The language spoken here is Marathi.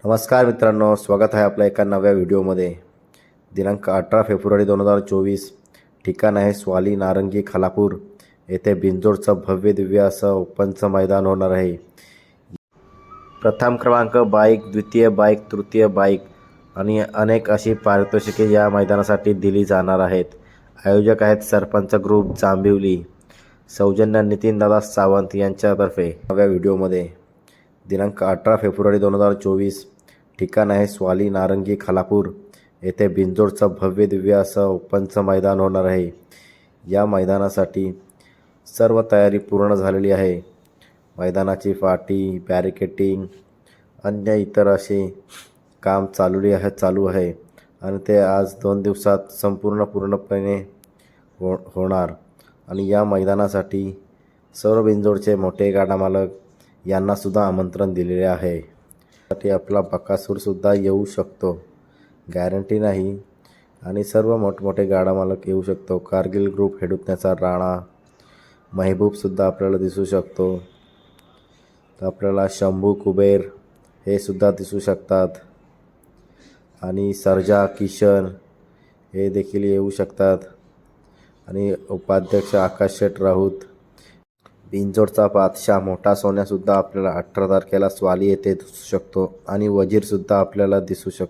नमस्कार मित्रांनो, स्वागत आहे आपल्या एका नव्या व्हिडिओमध्ये। दिनांक 18 फेब्रुवारी 2024, ठिकाण आहे स्वाली नारंगी खालापूर येथे बिंजोडचं भव्य दिव्य असं ओपनचं मैदान होणार आहे। प्रथम क्रमांक बाईक, द्वितीय बाईक, तृतीय बाईक आणि अनेक अशी पारितोषिके या मैदानासाठी दिली जाणार आहेत। आयोजक आहेत सरपंच ग्रुप जांभिवली, सौजन्य नितीनदादा सावंत यांच्यातर्फे। नव्या व्हिडिओमध्ये दिनांक 18 फेब्रुवारी 2024, ठिकाण आहे स्वाली नारंगी खालापूर येथे बिंजोडचं भव्य दिव्य असं ओपनचं मैदान होणार आहे। या मैदानासाठी सर्व तयारी पूर्ण झालेली आहे। मैदानाची फाटी, बॅरिकेटिंग, अन्य इतर असे काम चालू आहे आणि ते आज 2 दिवसात पूर्णपणे होणार। आणि या मैदानासाठी सर्व बिंजोडचे मोठे गाडा मालक यांना सुद्धा आमंत्रण दिलेले आहे। त्यासाठी आपला बकासूरसुद्धा येऊ शकतो, गॅरंटी नाही। आणि सर्व मोठमोठे गाडा मालक येऊ शकतो। कारगिल ग्रुप, हेडुतण्याचा राणा, महबूबसुद्धा आपल्याला दिसू शकतो। तर आपल्याला शंभू कुबेर हे सुद्धा दिसू शकतात आणि सर्जा, किशन हे देखील येऊ शकतात आणि उपाध्यक्ष आकाश शेठ राऊत, बिंजोडचा बादशाह मोठा सोन्यासुद्धा आपल्याला 18 तारखेला स्वाली येथे दिसू शकतो आणि वजीरसुद्धा आपल्याला दिसू शकतो।